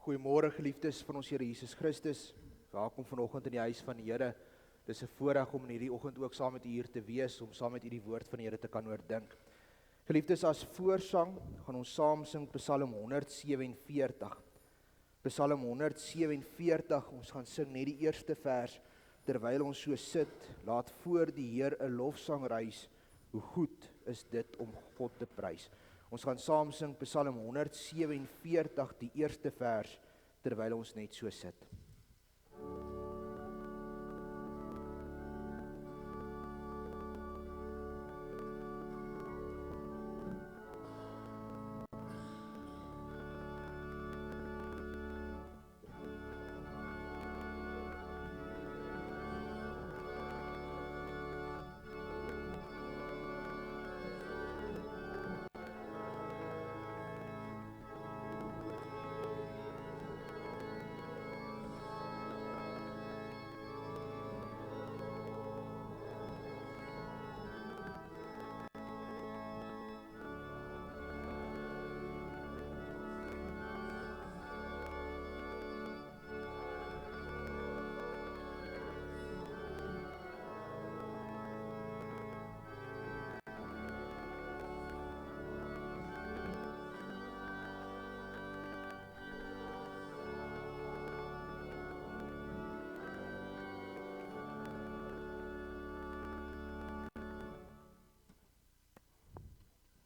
Goeiemôre geliefdes van ons Here Jesus Christus. Welkom vanoggend in die huis van die Here. Dis 'n voorreg om in hierdie oggend ook saam met u hier te wees, om saam met u die woord van die Here te kan oordink. Geliefdes, as voorsang gaan ons saam sing Psalm 147. Psalm 147, ons gaan sing net die eerste vers, terwyl ons so sit, laat voor die Heer 'n lofsang reis, hoe goed is dit om God te prys. Ons gaan saam sing Psalm 147, die eerste vers, terwyl ons net so sit.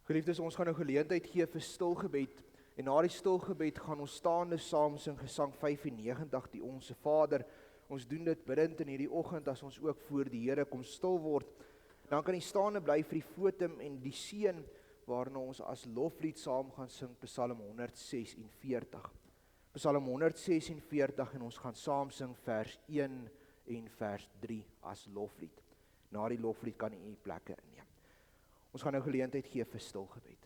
Geliefdes, ons gaan nou geleentheid gee vir stilgebed, en na die stilgebed gaan ons staande saam sing Gesang 95, die Onse Vader. Ons doen dit bidend in hierdie oggend, as ons ook voor die Here kom stil word. Dan kan die staande bly vir die fotum en die seën, waarna ons as loflied saam gaan sing Psalm 146. Psalm 146, en ons gaan saam sing vers 1 en vers 3 as loflied. Na die loflied kan u plekke inneem. Ons gaan nou geleentheid gee vir stilgebed.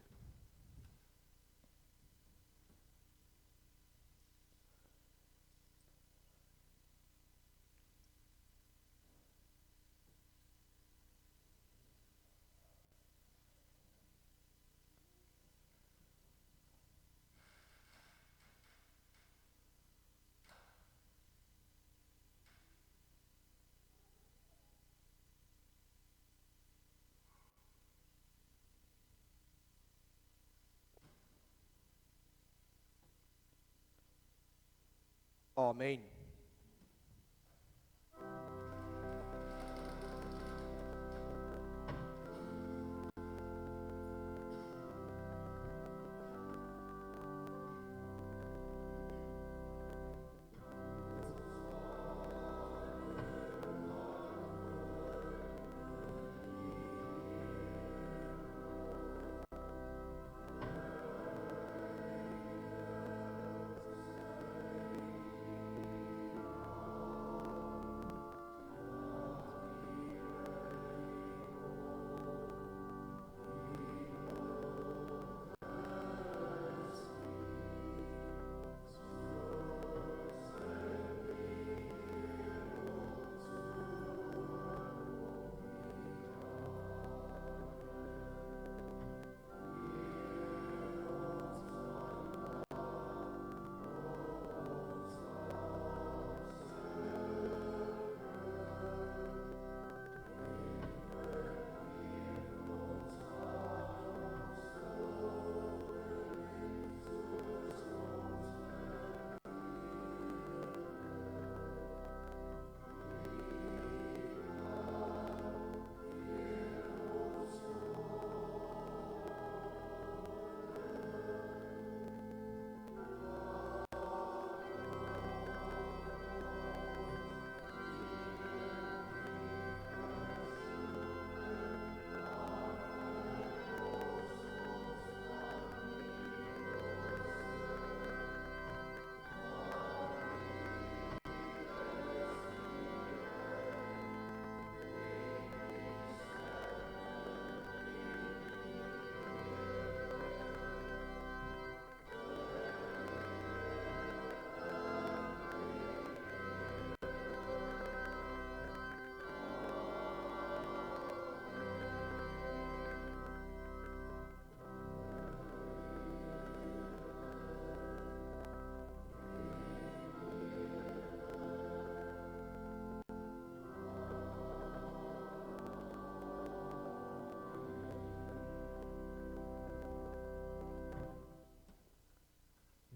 Amen.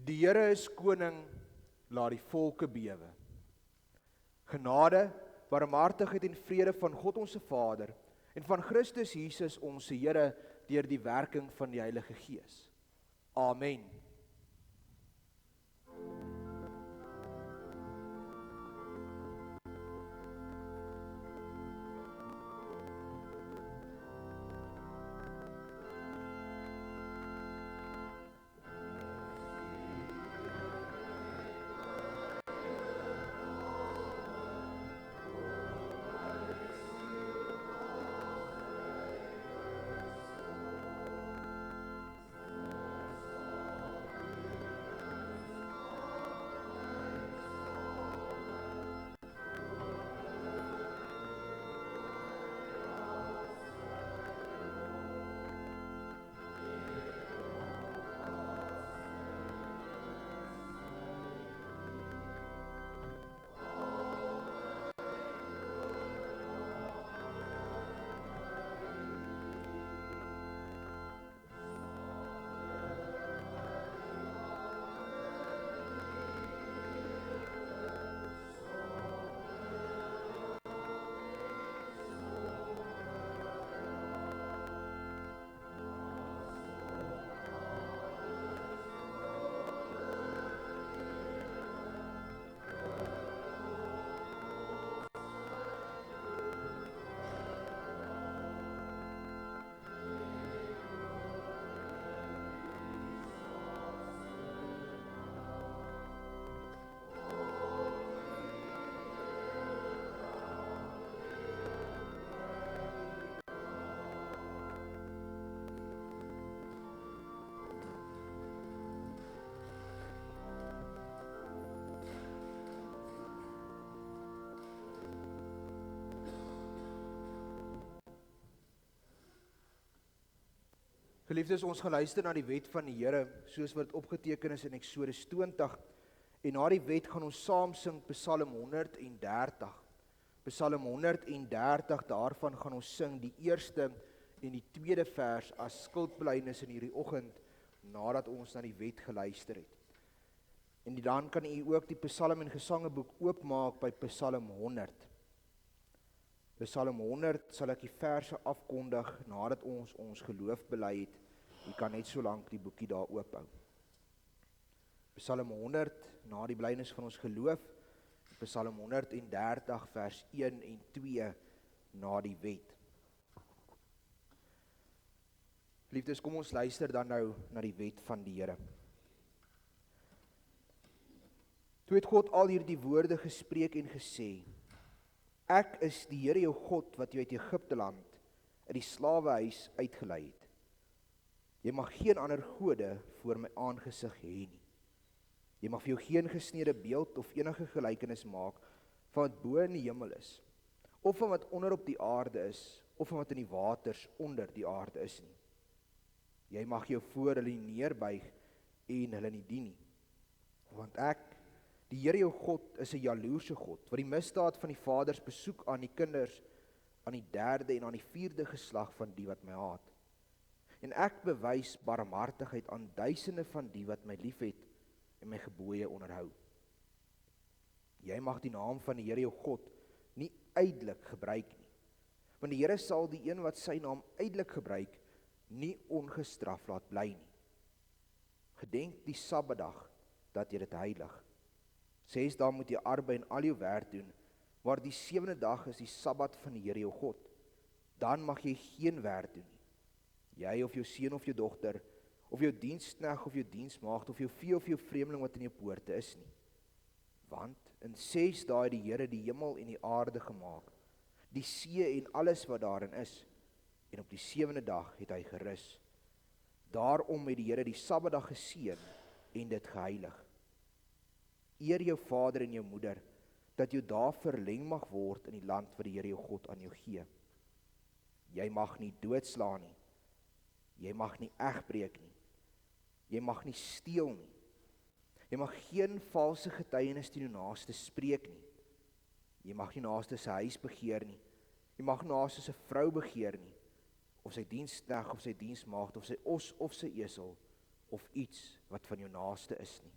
Die Here is koning, laat die volke bewe. Genade, barmhartigheid en vrede van God ons Vader en van Christus Jesus ons Here deur die werking van die Heilige Gees. Amen. Geliefdes, ons gaan luister na die wet van die Here, soos wat opgeteken is in Eksodus 20, en na die wet gaan ons saam sing Psalm 130. Psalm 130, daarvan gaan ons sing die eerste en die tweede vers as skuldbelydenis in hierdie oggend, nadat ons na die wet geluister het. En dan kan u ook die Psalm en Gesangeboek oopmaak by Psalm 100. Psalm 100 sal ek die verse afkondig nadat ons geloof bely het. U kan net so lank die boekie daar oophou. Psalm 100 na die belydenis van ons geloof, Psalm 130 vers 1 en 2 na die wet. Liefdes, kom ons luister dan nou na die wet van die Here. Toe het God al hierdie woorde gespreek en gesê: Ek is die Here jou God wat jou uit Egipte land, uit die slawehuis uitgelei het. Jy mag geen ander gode voor my aangesig hê nie. Jy mag vir jou geen gesnede beeld of enige gelykenis maak van wat bo in die hemel is, of van wat onder op die aarde is, of van wat in die waters onder die aarde is nie. Jy mag jou voor hulle neerbuig en hulle nie dien nie. Want ek, die Here jou God, is 'n jaloerse God, wat die misdaad van die vaders besoek aan die kinders, aan die 3de en aan die 4de geslag van die wat my haat. En ek bewys barmhartigheid aan duisende van die wat my liefhet en my gebooie onderhou. Jy mag die naam van die Here jou God nie ydelik gebruik nie, want die Here sal die een wat sy naam ydelik gebruik, nie ongestraf laat bly nie. Gedenk die Sabbatdag, dat jy dit heilig. 6 dae moet jy arbei en al jou werk doen, maar die 7de dag is die Sabbat van die Here jou God. Dan mag jy geen werk doen nie. Jy of jou seun of jou dogter, of jou diensknegt of jou diensmaagd, of jou vee of jou vreemdeling wat in jou poorte is nie. Want in 6 dae het die Here die hemel en die aarde gemaak, die see en alles wat daarin is, en op die 7de dag het hy gerus. Daarom het die Here die Sabbatdag geseën en dit geheilig. Eer jou vader en jou moeder, dat jou dae verleng mag word in die land wat die Here jou God aan jou gee. Jy mag nie doodslaan nie. Jy mag nie egbreek nie. Jy mag nie steel nie. Jy mag geen valse getuienis teen jou naaste spreek nie. Jy mag nie naaste se huis begeer nie. Jy mag naaste se vrou begeer nie, of sy diensknegt of sy diensmaagd of sy os of sy esel of iets wat van jou naaste is nie.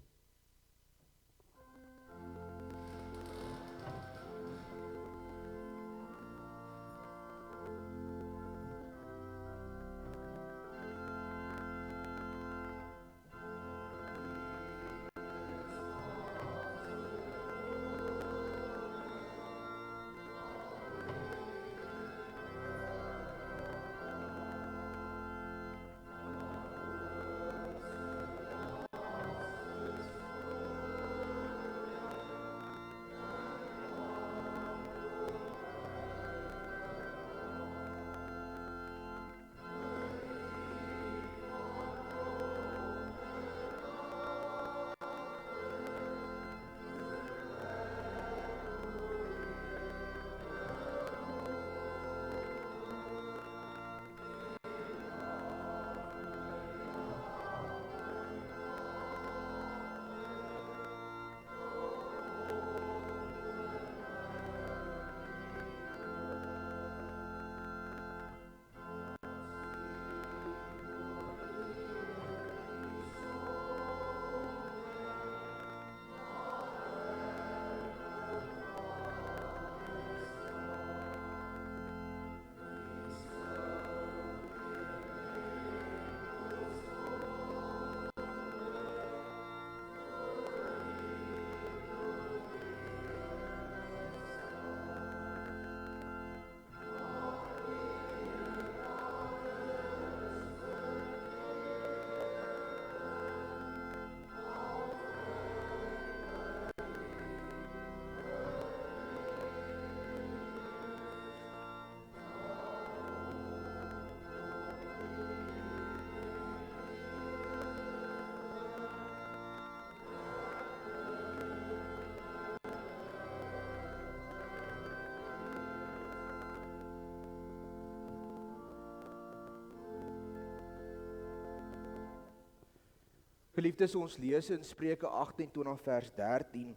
Geliefdes, ons lees in Spreuke 28 vers 13,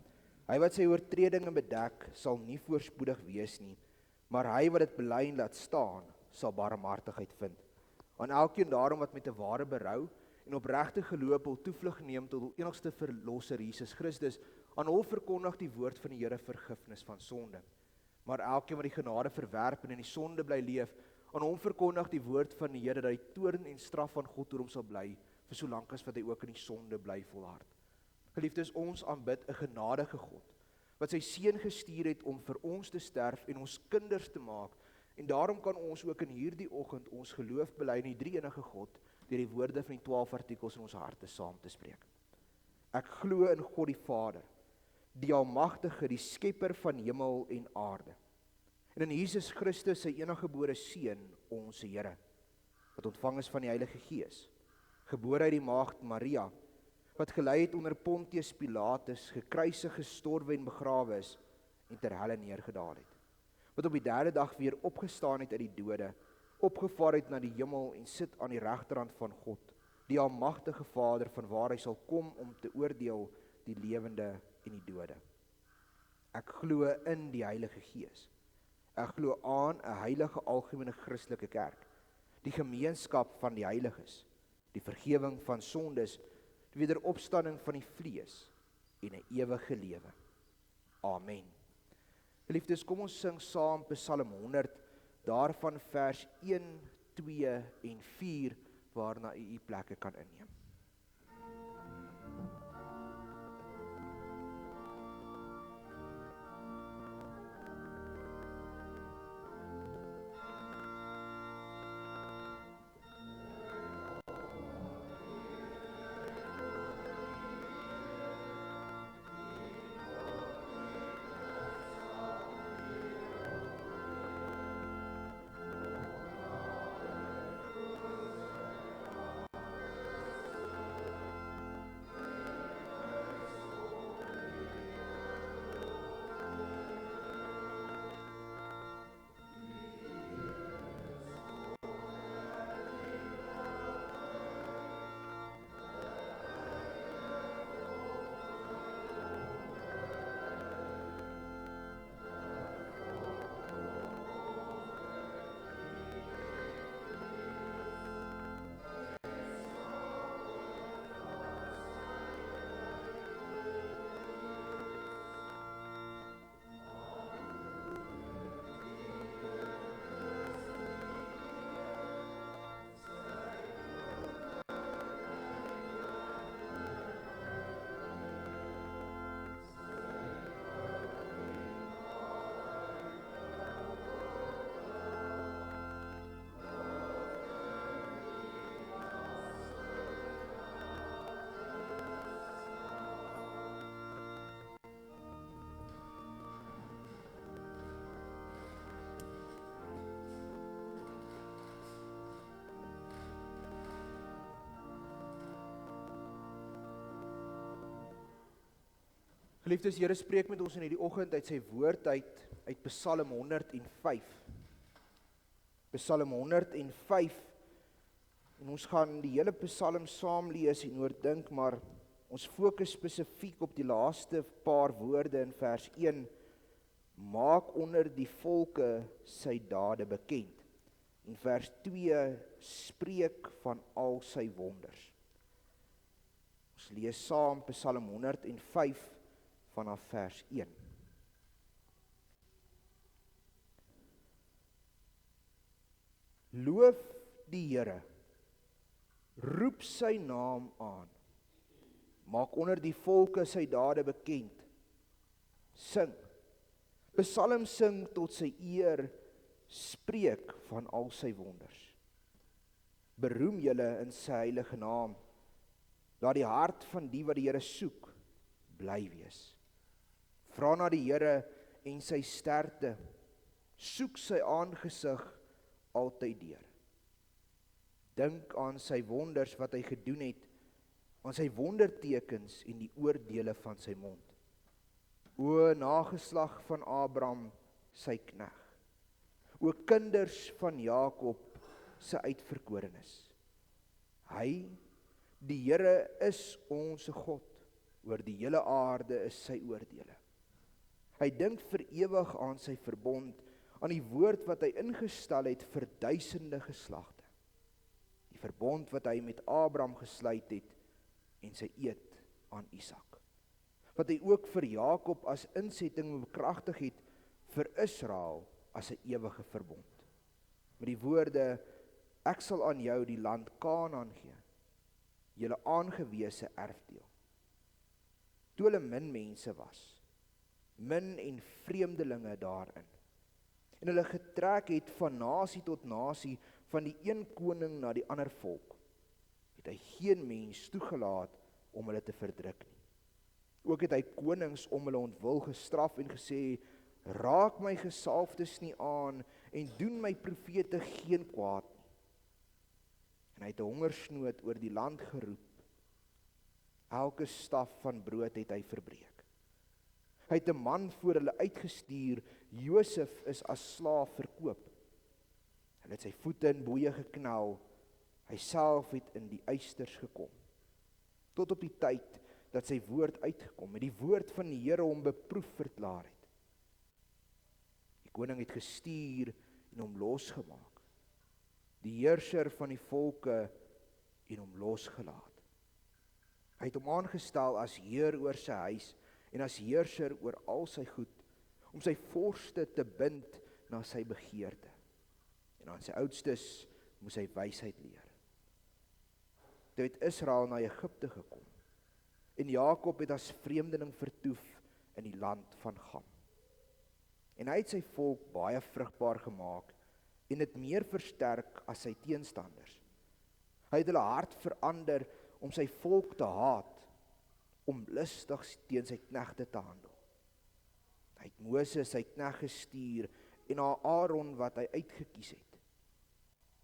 hy wat sy oortredinge bedek, sal nie voorspoedig wees nie, maar hy wat dit bely en laat staan, sal barmhartigheid vind. Aan elkeen daarom wat met 'n ware berou en opregte geloof hul toevlug neem tot die enigste verlosser Jesus Christus, aan hom verkondig die woord van die Here vergifnis van sonde. Maar elkeen wat die genade verwerp en in die sonde bly leef, aan hom verkondig die woord van die Here dat die toorn en straf van God oor hom sal bly, vir solank as wat hy ook in die sonde bly volhard. Geliefdes, ons aanbid 'n genadige God, wat sy seun gestuur het om vir ons te sterf en ons kinders te maak, en daarom kan ons ook in hierdie oggend ons geloof bely in die drie-enige God, deur die woorde van die 12 artikels in ons harte saam te spreek. Ek glo in God die Vader, die Almagtige, die skepper van hemel en aarde, en in Jesus Christus, sy eniggebore Seun, ons Here, wat ontvang is van die Heilige Gees, gebore uit die maagd Maria, wat gelei het onder Pontius Pilatus, gekruisig, gestorwe en begrawe is, en ter helle neergedaal het, wat op die derde dag weer opgestaan het uit die dode, opgevaar het na die hemel en sit aan die regterhand van God, die Almagtige Vader, van waar hy sal kom om te oordeel die lewende en die dode. Ek glo in die Heilige Gees. Ek glo aan 'n heilige algemene Christelike kerk, die gemeenskap van die heiliges, die vergifnis van sondes, die wederopstanding van die vlees en 'n ewige lewe. Amen. Geliefdes, kom ons sing saam Psalm 100, daarvan vers 1, 2 en 4, waarna u plekke kan inneem. Geliefdes, Here spreek met ons in hierdie oggend uit sy woord uit Psalm 105. Psalm 105, en ons gaan die hele Psalm saam lees en oordink, maar ons fokus spesifiek op die laaste paar woorde in vers 1, maak onder die volke sy dade bekend. En vers 2 spreek van al sy wonders. Ons lees saam Psalm 105 vanaf vers 1. Loof die Here, roep sy naam aan, maak onder die volke sy dade bekend, sing, psalm sing tot sy eer, spreek van al sy wonders. Beroem julle in sy heilige naam, laat die hart van die wat die Here soek, bly wees. Vra na die Here en sy sterkte, soek sy aangesig altyd deur. Dink aan sy wonders wat hy gedoen het, aan sy wondertekens en die oordeele van sy mond. O nageslag van Abraham, sy knegt, o kinders van Jakob, sy uitverkorenes. Hy, die Here is ons God, oor die hele aarde is sy oordeele. Hy dink vir ewig aan sy verbond, aan die woord wat hy ingestel het vir duisende geslagte. Die verbond wat hy met Abraham gesluit het en sy eed aan Isak. Wat hy ook vir Jakob as insetting bekragtig het vir Israel as 'n ewige verbond. Met die woorde, ek sal aan jou die land Kanaan gee, julle aangewese erfdeel. Toe hulle min mense was, min en vreemdelinge daarin, en hulle getrek het van nasie tot nasie, van die een koning na die ander volk, het hy geen mens toegelaat om hulle te verdruk nie. Ook het hy konings om hulle ontwil gestraf en gesê, raak my gesalfdes nie aan, en doen my profete geen kwaad nie. En hy het 'n hongersnood oor die land geroep. Elke staf van brood het hy verbreek. Hy het 'n man voor hulle uitgestuur, Josef is as slaaf verkoop. Hulle het sy voete in boeie geknel, hy self het in die eisters gekom. Tot op die tyd dat sy woord uitgekom het, die woord van die Here hom beproef verklaar het. Die koning het gestuur en hom losgemaak, die heerser van die volke en hom losgelaat. Hy het hom aangestel as heer oor sy huis en as heerser oor al sy goed, om sy vorste te bind na sy begeerte. En aan sy oudstes moes hy wysheid leer. Toe het Israel na Egipte gekom, en Jakob het as vreemdeling vertoef in die land van Gam. En hy het sy volk baie vrugbaar gemaak, en dit meer versterk as sy teenstanders. Hy het hulle hart verander om sy volk te haat, om lustig teen sy knegte te handel. Hy het Moses sy knegt gestuur, en na Aaron wat hy uitgekies het.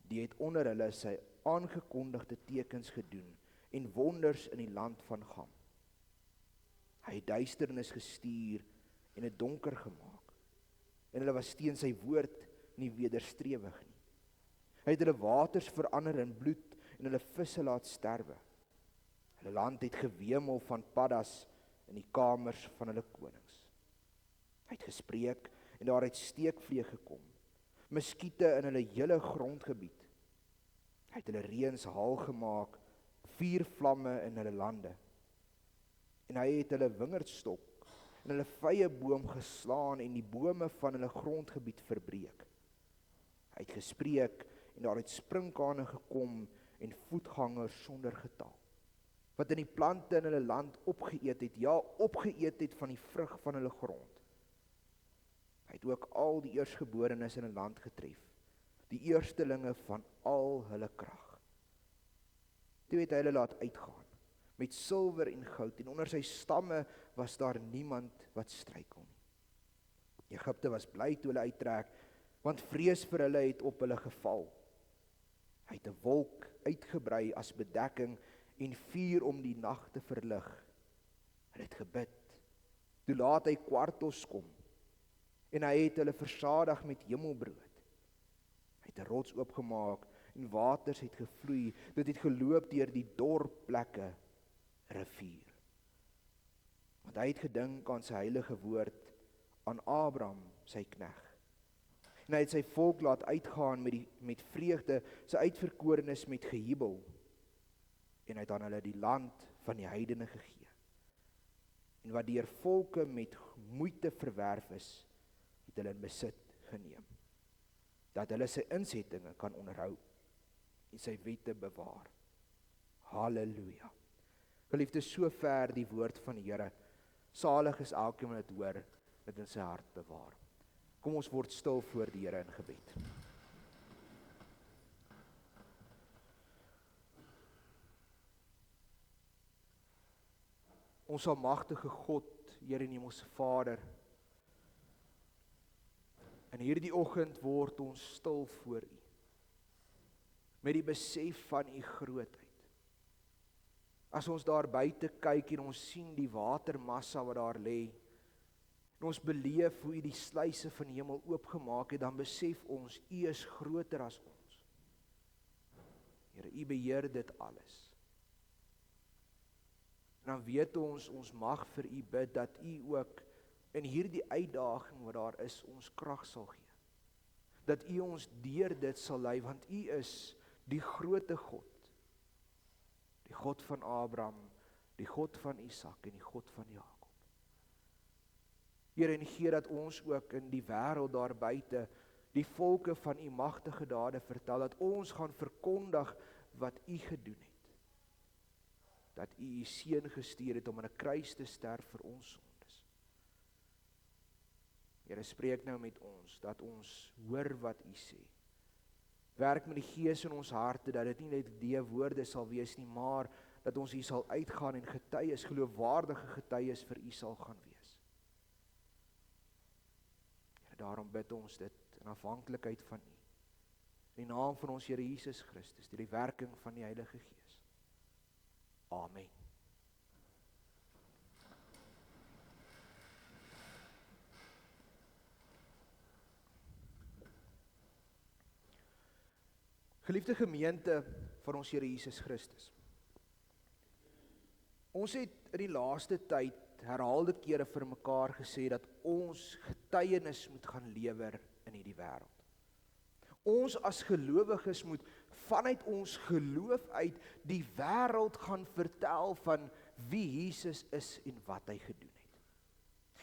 Die het onder hulle sy aangekondigde tekens gedoen, en wonders in die land van Gam. Hy het duisternis gestuur, en het donker gemaak, en hulle was teen sy woord nie wederstrewig nie. Hy het hulle waters verander in bloed, en hulle visse laat sterwe. Hulle land het gewemel van paddas in die kamers van hulle konings. Hy het gespreek, en daar het steekvlee gekom, muskiete in hulle hele grondgebied. Hy het hulle reëns haal gemaak, vuurvlamme in hulle lande. En hy het hulle wingerdstok en hulle vyeboom geslaan en die bome van hulle grondgebied verbreek. Hy het gespreek, en daar het sprinkane gekom en voetgangers sonder getal, wat in die plante in hulle land opgeëet het, ja, opgeëet het van die vrug van hulle grond. Hy het ook al die eerstgeborenes in 'n land getref, die eerstelinge van al hulle krag. Toe het hy hulle laat uitgaan, met silwer en goud, en onder sy stamme was daar niemand wat struikel nie. Egipte was bly toe hulle uittrek, want vrees vir hulle het op hulle geval. Hy het 'n wolk uitgebrei as bedekking, en vuur om die nag te verlig. Hulle het gebid, Toe laat hy kwartos kom, en hy het hulle versadig met hemelbrood. Hy het 'n rots oopgemaak, en waters het gevloei, dit het geloop deur die dorp plekke, rivier. Want hy het gedink aan sy heilige woord, aan Abraham, sy knegt. En hy het sy volk laat uitgaan met vreugde, sy uitverkorenes met gejubel. En hy het aan hulle die land van die heidene gegee. En wat deur volke met moeite verwerf is, het hulle in besit geneem. Dat hulle sy insettinge kan onderhou en sy wette bewaar. Halleluja. Geliefdes, so ver die woord van die Here. Salig is elkeen wat dit hoor, dit in sy hart bewaar. Kom ons word stil voor die Here in gebed. Ons almagtige God, Here en Hemelse Vader, in hierdie oggend word ons stil voor U, met die besef van U grootheid. As ons daar buite kyk en ons sien die watermassa wat daar lê, en ons beleef hoe U die sluise van die hemel oopgemaak het, dan besef ons, U is groter as ons. Here, U beheer dit alles. En dan weet ons mag vir U bid, dat U ook in hierdie uitdaging wat daar is, ons krag sal gee. Dat U ons deur dit sal lei, want U is die groote God. Die God van Abraham, die God van Isak en die God van Jakob. Here, en gee dat ons ook in die wêreld daar buite die volke van U magtige dade vertel, dat ons gaan verkondig wat U gedoen het. Dat U U seun gestuur het om aan 'n kruis te sterf vir ons sondes. Here, spreek nou met ons, dat ons hoor wat U sê. Werk met die Gees in ons harte, dat dit nie net die woorde sal wees nie, maar dat ons hier sal uitgaan en getuies, geloofwaardige getuies vir U sal gaan wees. Here, daarom bid ons dit in afhanklikheid van U. In die naam van ons Here Jesus Christus, deur die werking van die Heilige Gees. Amen. Geliefde gemeente van ons Here Jesus Christus. Ons het in die laaste tyd herhaalde kere vir mekaar gesê dat ons getuienis moet gaan lewer in hierdie wêreld. Ons as gelowiges moet vanuit ons geloof uit die wêreld gaan vertel van wie Jesus is en wat hy gedoen het.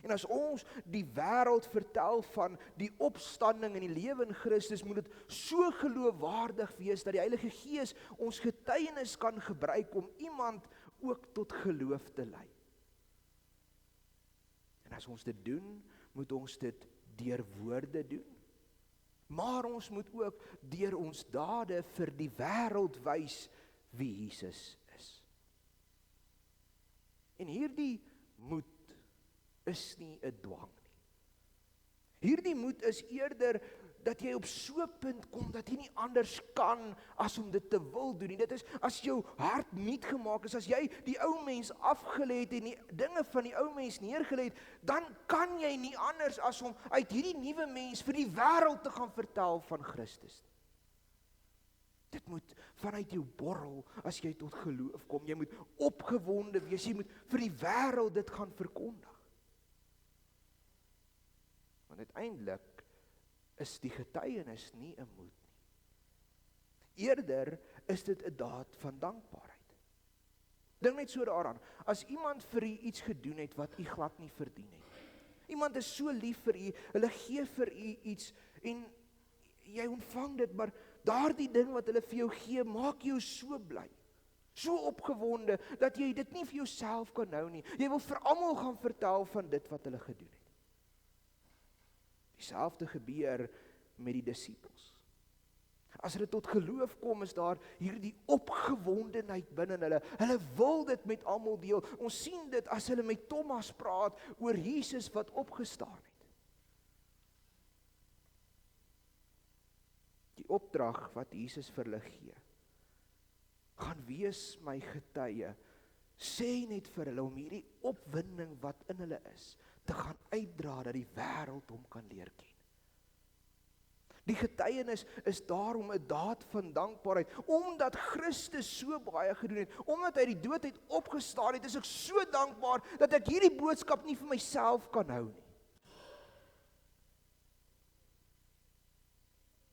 En as ons die wêreld vertel van die opstanding en die lewe in Christus, moet dit so geloofwaardig wees dat die Heilige Gees ons getuienis kan gebruik om iemand ook tot geloof te lei. En as ons dit doen, moet ons dit deur woorde doen. Maar ons moet ook deur ons dade vir die wêreld wys wie Jesus is. En hierdie moed is nie 'n dwang nie. Hierdie moed is eerder dat jy op so 'n punt kom dat jy nie anders kan as om dit te wil doen nie. Dit is as jou hart nuut gemaak is, as jy die ou mens afgelê het en die dinge van die ou mens neergelê het, dan kan jy nie anders as om uit hierdie nuwe mens vir die wêreld te gaan vertel van Christus. Dit moet vanuit jou borrel as jy tot geloof kom. Jy moet opgewonde wees, jy moet vir die wêreld dit gaan verkondig. Want uiteindelik is die getuienis nie 'n moed nie. Eerder is dit 'n daad van dankbaarheid. Dink net so daaraan, as iemand vir u iets gedoen het wat u glad nie verdien het. Iemand is so lief vir u, hulle gee vir u iets en jy ontvang dit, maar daardie ding wat hulle vir jou gee, maak jou so bly. So opgewonde dat jy dit nie vir jouself kan hou nie. Jy wil vir almal gaan vertel van dit wat hulle gedoen het. Dieselfde gebeur met die disippels. As hulle tot geloof kom, is daar hierdie opgewondenheid binne hulle. Hulle wil dit met almal deel. Ons sien dit as hulle met Thomas praat oor Jesus wat opgestaan het. Die opdrag wat Jesus vir hulle gee, gaan wees my getuie, sê net vir hulle om hierdie opwinding wat in hulle is, te gaan uitdra dat die wêreld hom kan leer ken. Die getuienis is daarom 'n daad van dankbaarheid, omdat Christus so baie gedoen het, omdat hy die dood uit opgestaan het, is ek so dankbaar dat ek hierdie boodskap nie vir myself kan hou nie.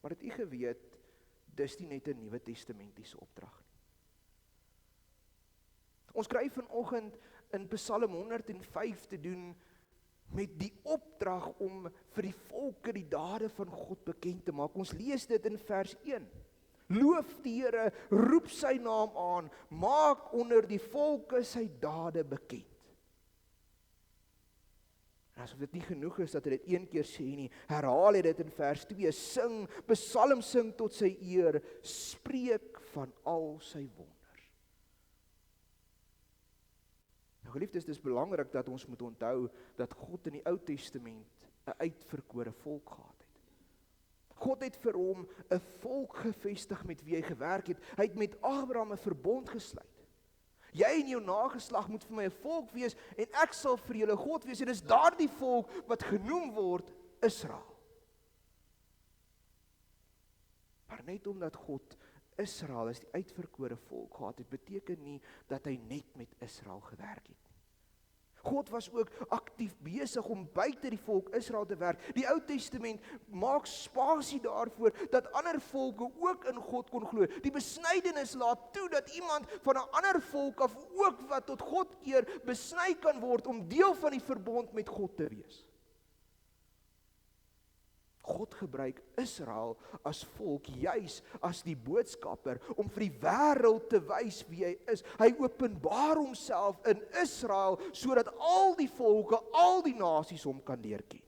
Maar het u geweet, dis nie net 'n Nuwe Testamentiese opdrag nie. Ons kry vanoggend in Psalm 105 te doen met die opdrag om vir die volke die dade van God bekend te maak. Ons lees dit in vers 1. Loof die Here, roep sy naam aan, maak onder die volke sy dade bekend. En asof dit nie genoeg is dat hy dit een keer sê nie, herhaal hy dit in vers 2, sing, psalm sing tot sy eer, spreek van al sy wonders. Nou geliefdes, dit is belangrik dat ons moet onthou dat God in die Ou Testament 'n uitverkore volk gehad het. God het vir hom 'n volk gevestig met wie hy gewerk het. Hy het met Abraham 'n verbond gesluit. Jy en jou nageslag moet vir my 'n volk wees en ek sal vir julle God wees. En dis daardie volk wat genoem word Israel. Maar net omdat God Israel as die uitverkore volk gehad het, beteken nie dat hy net met Israel gewerk het. God was ook aktief besig om buite die volk Israel te werk. Die Ou Testament maak spasie daarvoor dat ander volke ook in God kon glo. Die besnydenis laat toe dat iemand van 'n ander volk af ook wat tot God keer besny kan word om deel van die verbond met God te wees. God gebruik Israel as volk juis as die boodskapper om vir die wêreld te wys wie hy is. Hy openbaar homself in Israel sodat al die volke, al die nasies hom kan leer ken.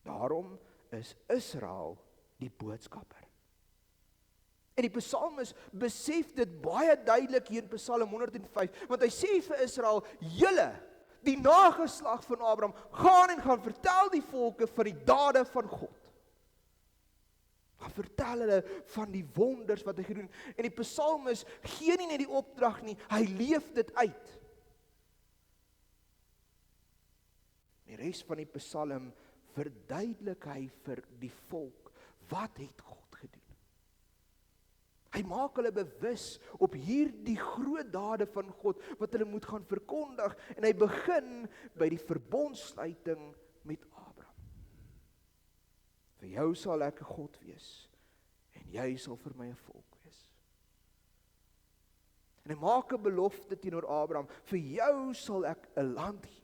Daarom is Israel die boodskapper. En die psalmis besef dit baie duidelik hier in Psalm 105, want hy sê vir Israel, julle, die nageslag van Abraham, gaan vertel die volke van die dade van God. Gaan vertel hulle van die wonders wat hy gedoen. En die psalmis gee nie net die opdrag nie, hy leef dit uit. Die res van die psalm verduidelik hy vir die volk, wat het God gedoen? Hy maak hulle bewus op hierdie groot dade van God wat hulle moet gaan verkondig en hy begin by die verbondsluiting met Abraham. Vir jou sal ek 'n God wees en jy sal vir my 'n volk wees. En hy maak 'n belofte teenoor Abraham, vir jou sal ek 'n land gee.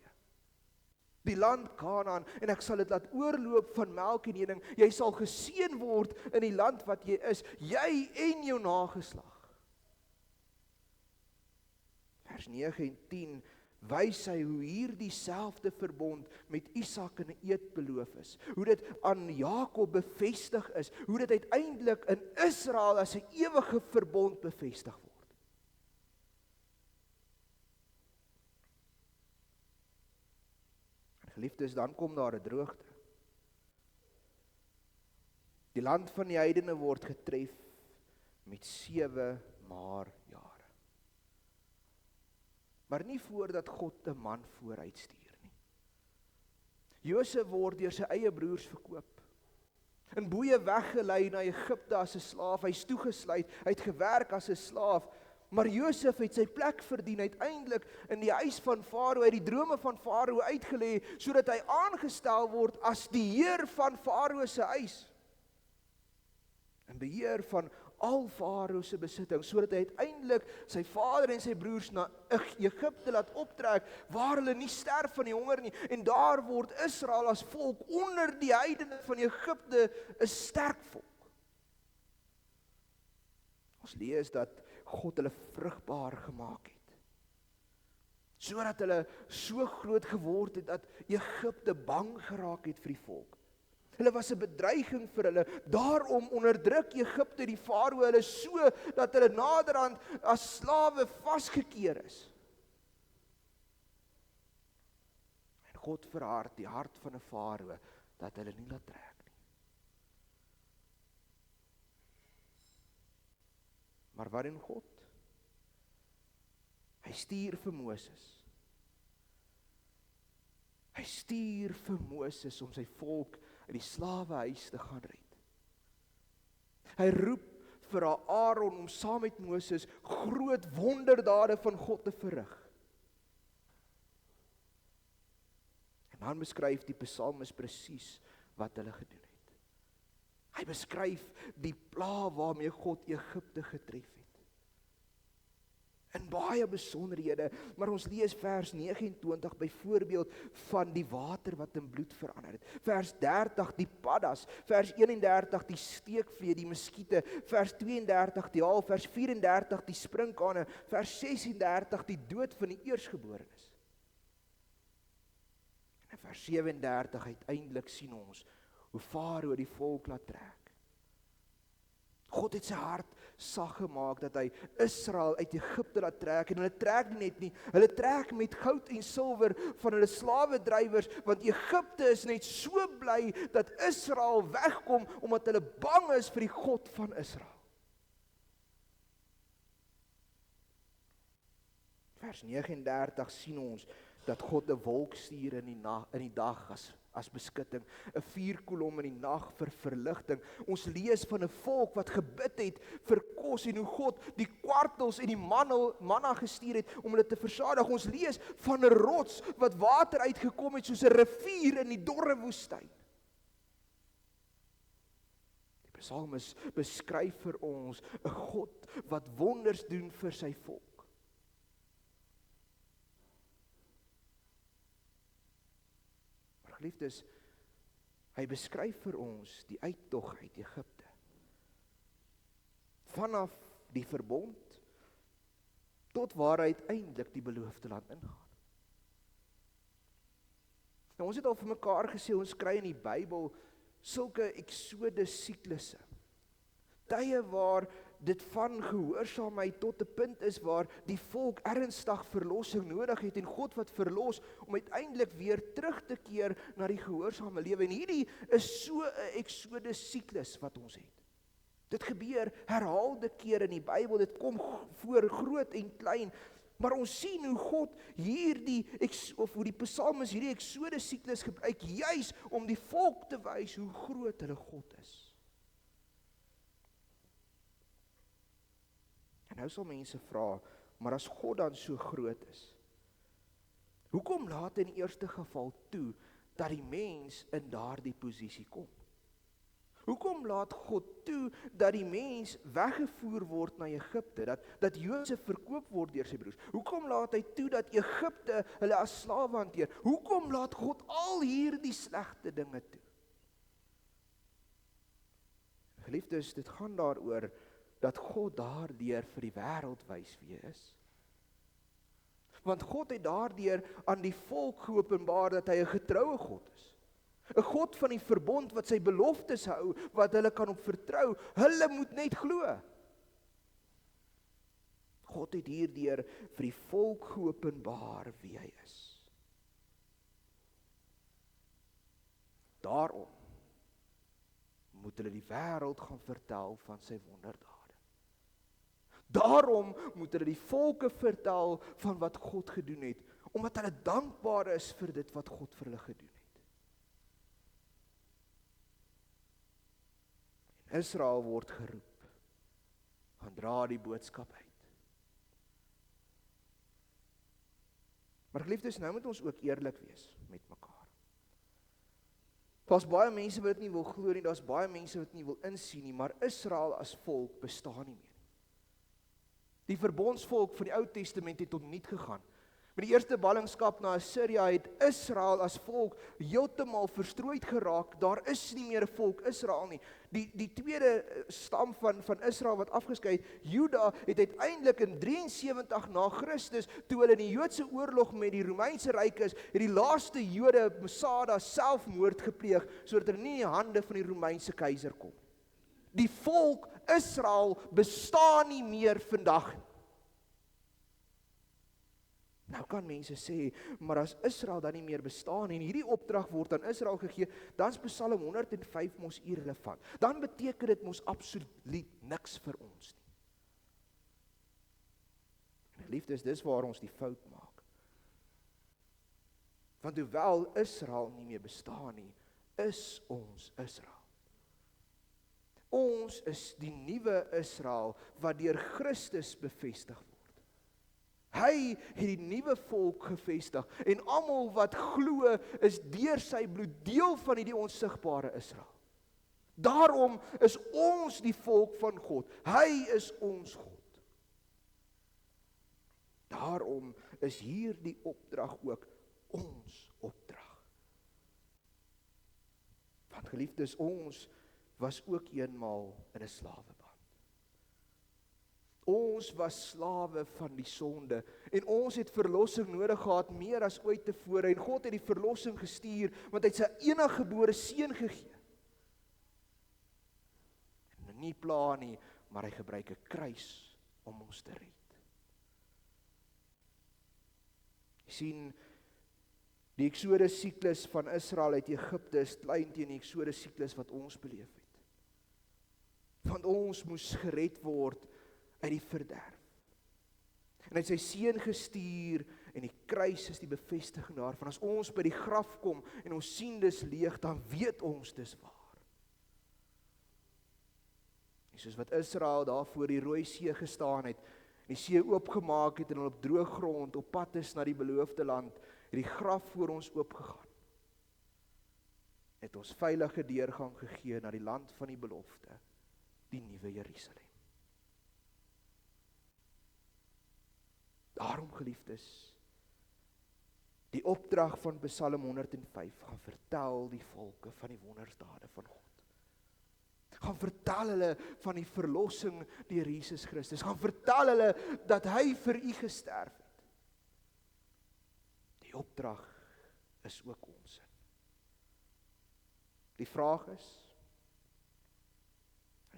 Die land Kanaan, en ek sal dit laat oorloop van melk en honing. Jy sal geseën word in die land wat jy is, jy en jou nageslag. Vers 9 en 10 wys hy hoe hierdie selfde verbond met Isak in 'n eed beloof is. Hoe dit aan Jakob bevestig is, hoe dit uiteindelik in Israel as 'n ewige verbond bevestig word. Geliefdes, dan kom daar 'n droogte. Die land van die heidene word getref met 7 maar jare. Maar nie voordat God 'n man vooruitstuur nie. Josef word deur sy eie broers verkoop. In boeye weggelei na Egipte as 'n slaaf, hy's toegesluit, hy het gewerk as 'n slaaf. Maar Josef het sy plek verdien uiteindelik in die huis van Farao, uit die drome van Farao uitgelê, sodat hy aangestel word as die heer van Farao se huis. In beheer van al Farao se besittings, sodat hy uiteindelik sy vader en sy broers na Egipte laat optrek, waar hulle nie sterf van die honger nie. En daar word Israel as volk onder die heidene van Egipte 'n sterk volk. Ons lees dat God hulle vrugbaar gemaak het, sodat hulle so groot geword het dat Egipte bang geraak het vir die volk. Hulle was 'n bedreiging vir hulle, daarom onderdruk Egipte die Farao hulle so, dat hulle naderhand as slawe vasgekeer is. En God verhard die hart van 'n Farao, dat hulle nie laat trek nie. Maar wat doen God? Hy stuur vir Moses Hy stuur vir Moses om sy volk uit die slawehuis te gaan red. Hy roep vir Aaron om saam met Moses groot wonderdade van God te verrig. En dan beskryf die psalmis presies wat hulle gedoen het. Hy beskryf die plaag waarmee God Egipte getref het. In baie besonderhede, maar ons lees vers 29 byvoorbeeld van die water wat in bloed verander het. Vers 30 die paddas, vers 31 die steekvlee, die muskiete, vers 32 die haal, vers 34 die sprinkane, vers 36 die dood van die eersgeborenes. En in vers 37 uiteindelik sien ons hoe Farao die volk laat trek. God het sy hart sag gemaak dat hy Israel uit Egipte laat trek, en hulle trek nie, hulle trek met goud en silwer van hulle slawedrywers, want Egipte is net so bly dat Israel wegkom, omdat hulle bang is vir die God van Israel. Vers 39 sien ons dat God 'n wolk stuur in die dag as beskutting, 'n vuurkolom in die nag vir verligting. Ons lees van 'n volk wat gebid het vir kos en hoe God die kwartels en die manna gestuur het om hulle te versadig. Ons lees van 'n rots wat water uitgekom het soos 'n rivier in die dorre woestyn. Die psalmis beskryf vir ons 'n God wat wonders doen vir sy volk. Geliefdes, hy beskryf vir ons die uittog uit Egipte. Vanaf die verbond tot waar hy uiteindelik die beloofde land ingaan. Nou, ons het al vir mekaar gesê, ons kry in die Bybel sulke Exodus siklusse. Tye waar dit van gehoorsaamheid tot 'n punt is waar die volk ernstig verlossing nodig het en God wat verlos om uiteindelik weer terug te keer na die gehoorsame lewe. En hierdie is so 'n Exodus siklus wat ons het. Dit gebeur herhaalde kere in die Bybel, dit kom voor groot en klein, maar ons sien hoe God hoe die psalmis hierdie Exodus siklus gebruik juis om die volk te wys hoe groot hulle God is. En nou sal mense vra, maar as God dan so groot is, hoekom laat hy in die eerste geval toe dat die mens in daardie posisie kom? Hoekom laat God toe dat die mens weggevoer word na Egipte, dat Josef verkoop word deur sy broers? Hoekom laat hy toe dat Egipte hulle as slawe hanteer? Hoekom laat God al hierdie slegte dinge toe? Geliefdes, dit gaan daaroor dat God daardeur vir die wêreld wys wie hy is. Want God het daardeur aan die volk geopenbaar dat hy 'n getroue God is. 'n God van die verbond wat sy beloftes hou, wat hulle kan op vertrou. Hulle moet net glo. God het hierdeur vir die volk geopenbaar wie hy is. Daarom moet hulle die wêreld gaan vertel van sy wonderdade. Daarom moet hulle die volke vertel van wat God gedoen het, omdat hulle dankbaar is vir dit wat God vir hulle gedoen het. En Israel word geroep, gaan dra die boodskap uit. Maar geliefdes, nou moet ons ook eerlik wees met mekaar. Daar's baie mense wat dit nie wil glo nie, daar's baie mense wat nie wil insien nie, maar Israel as volk bestaan nie meer. Die verbondsvolk van die Ou Testament het opnuut gegaan. Met die eerste ballingskap na Assyria het Israel as volk heeltemal verstrooid geraak. Daar is nie meer 'n volk Israel nie. Die tweede stam van Israel wat afgeskei het, Juda, het uiteindelik in 73 na Christus, toe hulle in die Joodse oorlog met die Romeinse ryk is, het die laaste Jode, Masada, selfmoord gepleeg, sodat hulle nie in die hande van die Romeinse keiser kom. Die volk Israel bestaan nie meer vandag. Nou kan mense sê, maar as Israel dan nie meer bestaan en hierdie opdrag word aan Israel gegee, dan is Psalm 105 mos irrelevant. Dan beteken dit mos absoluut niks vir ons nie. En liefdes, dis waar ons die fout maak. Want hoewel Israel nie meer bestaan nie, is ons Israel. Ons is die nuwe Israel wat deur Christus bevestig word. Hy het die nuwe volk gevestig en almal wat glo is deur sy bloed deel van hierdie onsigbare Israel. Daarom is ons die volk van God. Hy is ons God. Daarom is hier die opdrag ook ons opdrag. Want geliefdes, ons was ook eenmaal in 'n slaweband. Ons was slawe van die sonde en ons het verlossing nodig gehad meer as ooit tevore en God het die verlossing gestuur want hy het sy eniggebore seun gegee. En nie pla nie, maar hy gebruik 'n kruis om ons te red. Jy sien, die Exodus siklus van Israel uit Egipte is klein teen die Exodus siklus wat ons beleef het. Want ons moes gered word uit die verderf. En hy het sy seun gestuur en die kruis is die bevestiging daarvan. As ons by die graf kom en ons sien dis leeg, dan weet ons dis waar. En soos wat Israel daar voor die Rooi See gestaan het, die see oopgemaak het en hulle op droë grond op pad is na die beloofde land, het die graf voor ons oopgegaan. Het ons veilige deurgang gegee na die land van die belofte, die nuwe Jerusalem. Daarom, geliefdes, die opdrag van Psalm 105, gaan vertel die volke van die wondersdade van God. Gaan vertel hulle van die verlossing deur Jesus Christus. Gaan vertel hulle dat hy vir u gesterf het. Die opdrag is ook ons. Die vraag is,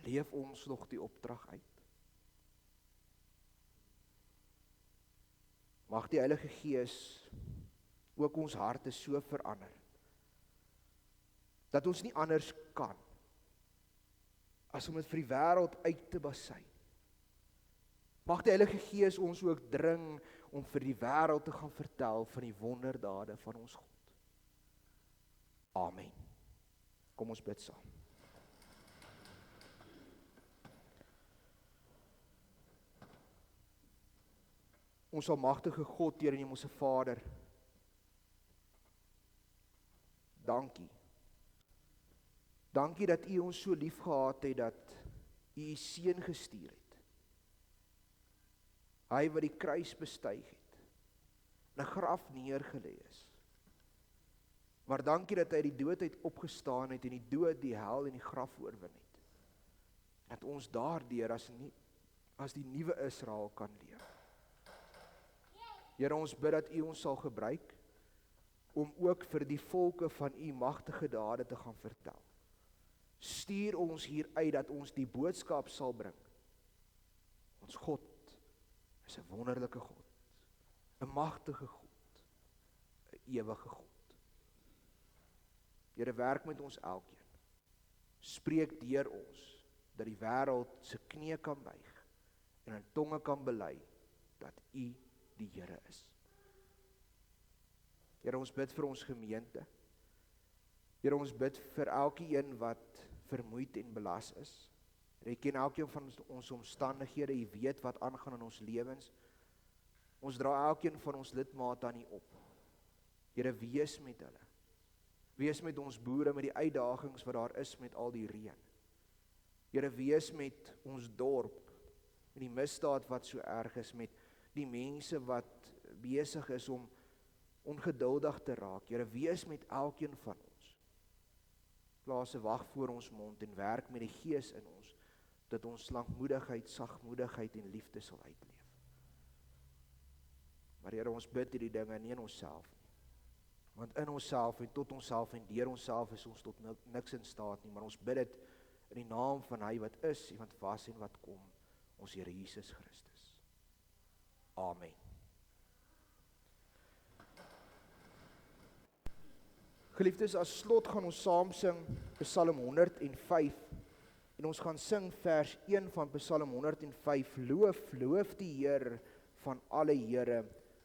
leef ons nog die opdrag uit? Mag die Heilige Gees ook ons harte so verander, dat ons nie anders kan, as om dit vir die wêreld uit te basyn. Mag die Heilige Gees ons ook dring om vir die wêreld te gaan vertel van die wonderdade van ons God. Amen. Kom ons bid saam. Ons almagtige God, Here en Hemelse Vader, dankie. Dankie dat U ons so lief gehad het, dat U seun gestuur het. Hy wat die kruis bestyg het, in 'n graf neergelê is. Maar dankie dat hy die dood uit opgestaan het en die dood, die hel en die graf oorwin het. Dat ons daardeur as die nuwe Israel kan leef. Here, ons bid dat U ons sal gebruik om ook vir die volke van U magtige dade te gaan vertel. Stuur ons hier uit dat ons die boodskap sal bring. Ons God is 'n wonderlike God, 'n magtige God, 'n ewige God. Here, werk met ons elkeen. Spreek deur ons dat die wêreld se knie kan buig en in tonge kan bely dat U die Here is. Here, ons bid vir ons gemeente. Here, ons bid vir elkeen wat vermoeid en belas is. U ken elkeen van ons omstandighede, U weet wat aangaan in ons lewens. Ons dra elkeen van ons lidmate aan U op. Here, wees met hulle. Wees met ons boere met die uitdagings wat daar is met al die reën. Here, wees met ons dorp, met die misdaad wat so erg is, met die mense wat besig is om ongeduldig te raak. Here, wees met elkeen van ons. Plaas 'n wag voor ons mond en werk met die Gees in ons, dat ons lankmoedigheid, sagmoedigheid en liefde sal uitleef. Maar Here, ons bid hierdie dinge nie in onsself nie. Want in onsself en tot onsself en deur onsself is ons tot niks in staat nie, maar ons bid dit in die naam van Hy wat is, en wat was en wat kom, ons Here Jesus Christus. Amen. Geliefdes, as slot gaan ons saam sing Psalm 105 en ons gaan sing vers 1 van Psalm 105. Loof die Heer van alle Here,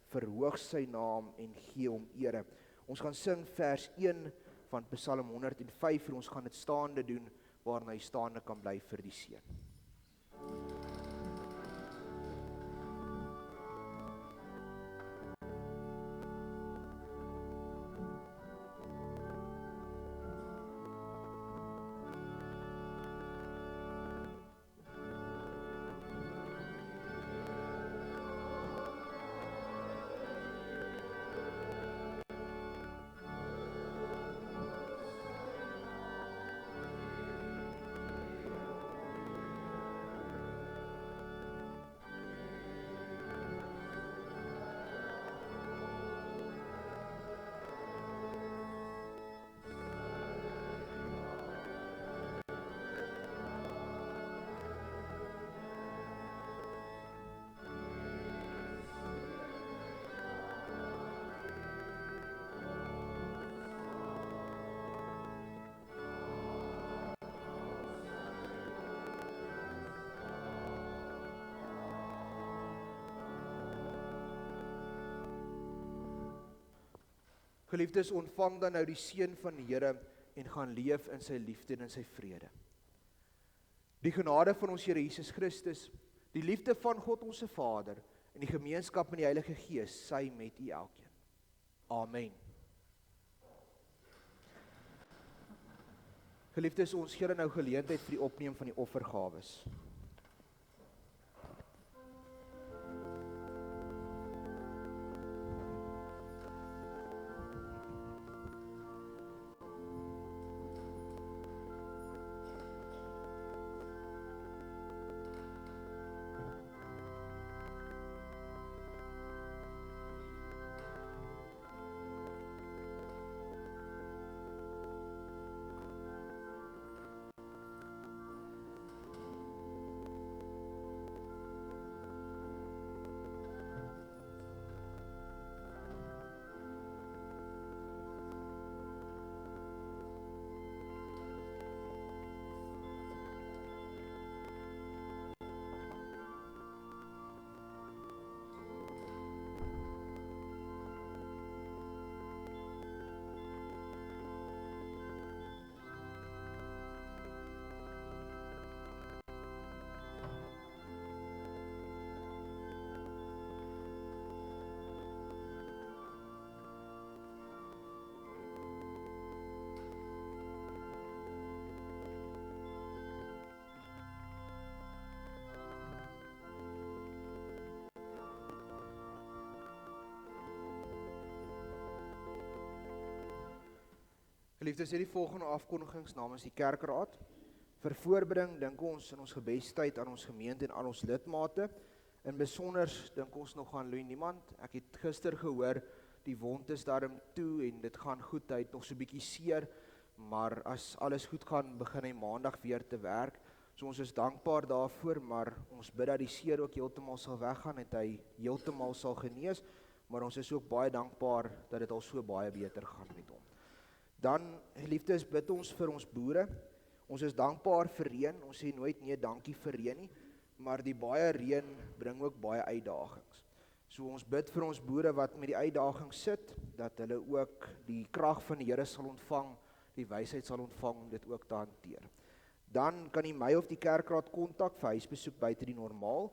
verhoog sy naam en gee hom ere. Ons gaan sing vers 1 van Psalm 105 en ons gaan dit staande doen, waarna jy staande kan bly vir die seën. Geliefdes, ontvang dan nou die seën van die Here en gaan leef in sy liefde en in sy vrede. Die genade van ons Here Jesus Christus, die liefde van God ons Vader en die gemeenskap met die Heilige Gees, sy met u elkeen. Amen. Geliefdes, ons gee nou geleentheid vir die opneem van die offergawes. Geliefdes, hier die volgende afkondigings namens die kerkraad. Vir voorbereiding dink ons in ons gebedstyd aan ons gemeente en aan ons lidmate. In besonder dink ons nog aan Louis Niemand. Ek het gister gehoor, die wond is daarom toe en dit gaan goed, hy het nog so 'n bietjie seer, maar as alles goed gaan, begin hy maandag weer te werk. So ons is dankbaar daarvoor, maar ons bid dat die seer ook heeltemal sal weggaan en hy heeltemal sal genees, maar ons is ook baie dankbaar dat dit al so baie beter gaan met hom. Dan, geliefdes, bid ons vir ons boere. Ons is dankbaar vir reën, ons sê nooit nee dankie vir reën nie, maar die baie reën bring ook baie uitdagings. So ons bid vir ons boere wat met die uitdagings sit, dat hulle ook die krag van die Here sal ontvang, die wysheid sal ontvang om dit ook te hanteer. Dan kan u my of die kerkraad kontak vir huisbesoek buite die normaal.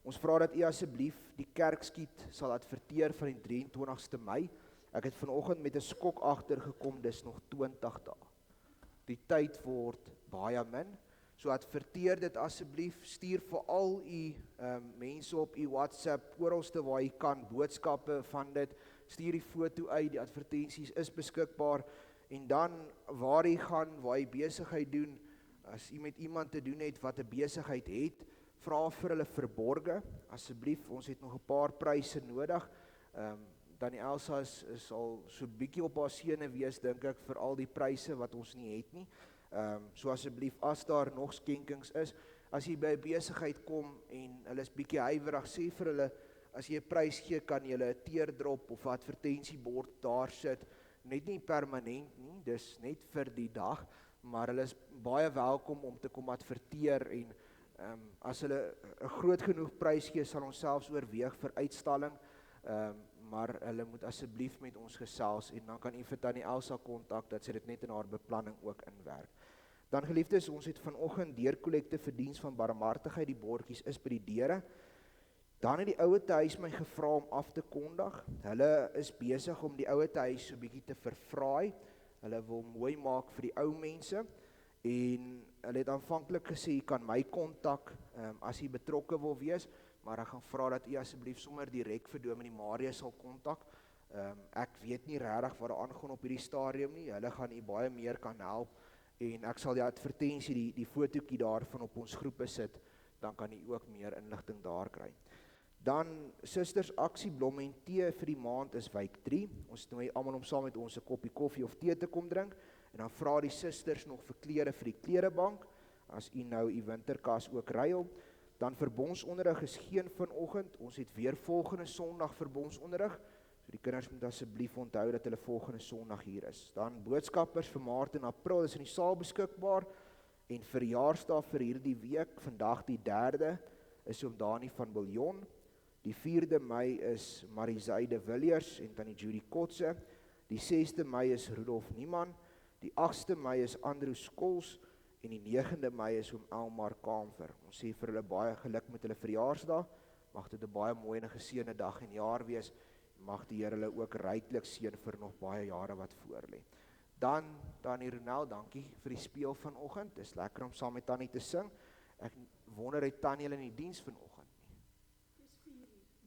Ons vra dat u asseblief die kerkskiet sal adverteer van die 23ste Mei. Ek het vanoggend met 'n skok agtergekom, dis nog 20 dae. Die tyd word baie min. So adverteer dit asseblief, stuur vir al u mense op u WhatsApp, oralste waar u kan, boodskappe van dit, stuur die foto uit, die advertensies is beskikbaar, en dan waar u gaan, waar u besigheid doen, as u met iemand te doen het wat 'n besigheid het, vra vir hulle verborge, asseblief, ons het nog 'n paar pryse nodig. Tannie Elsa is al so bietjie op haar sene wees, dink ek, vir al die pryse wat ons nie het nie. So asseblief, as daar nog skenkings is, as jy by 'n besigheid kom en hulle is bietjie huiwerig, sê vir hulle, as jy 'n prys gee, kan jy hulle 'n teardrop of 'n advertensiebord daar sit, net nie permanent nie, dis net vir die dag, maar hulle is baie welkom om te kom adverteer, en as hulle 'n groot genoeg prys gee, sal ons selfs oorweeg vir uitstalling, maar hulle moet asseblief met ons gesels en dan kan u vir Tannie Elsa kontak dat sy dit net in haar beplanning ook inwerk. Dan geliefdes, ons het vanoggend deurkollekte vir diens van barmhartigheid, die bordjies is by die deure. Dan het die ouete huis my gevra om af te kondig. Hulle is besig om die ouete huis so bietjie te verfraai. Hulle wil mooi maak vir die ou mense en hulle het aanvanklik gesê, jy kan my kontak as jy betrokke wil wees, maar ek gaan vra dat u asseblief sommer direk vir Dominee Marius sal kontak. Ek weet nie regtig wat daar aangaan op hierdie stadium nie, hulle gaan u baie meer kan help en ek sal die advertensie, die fotootjie daarvan op ons groepe sit, dan kan u ook meer inligting daar kry. Dan Susters Aksie Blomme en Tee vir die maand is week 3. Ons nooi almal om saam met ons 'n koppie koffie of tee te kom drink en dan vra die susters nog vir klere vir die klerebank as u nou u winterkas ook ruil. Dan verbondsonderrig is geen vanoggend. Ons het weer volgende Sondag verbondsonderrig. So die kinders moet asseblief onthou dat hulle volgende Sondag hier is. Dan boodskappers vir Maart en April is in die saal beskikbaar en verjaarsdag vir hierdie week, vandag die 3de, is oom Dani van Biljon. Die 4de Mei is Marisay de Villiers en Tannie Judy Kotse. Die 6de Mei is Rudolf Niemann. Die 8de Mei is Andrew Skols en die 9de Mei is oom Elmar Kaamfer. Ons sê vir hulle baie geluk met hulle verjaarsdag. Mag dit 'n baie mooi en geseënde dag en jaar wees. Mag die Here hulle ook ryklik seën vir nog baie jare wat voorlê. Dan Tannie Ronel, dankie vir die speel vanoggend. Dis lekker om saam met Tannie te sing. Ek wonder het Tannie hulle in die diens vanoggend?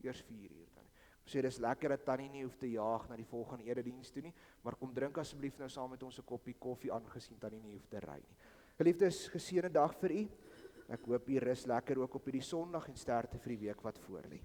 Eers 4 uur dan. Ek sê dis lekker dat Tannie nie hoef te jaag na die volgende erediens toe nie, maar kom drink asseblief nou saam met ons 'n koppie koffie aangesien Tannie nie hoef te ry nie. Geliefdes, geseënde dag vir u. Ek hoop u rus lekker ook op hierdie Sondag en sterkte vir die week wat voorlê.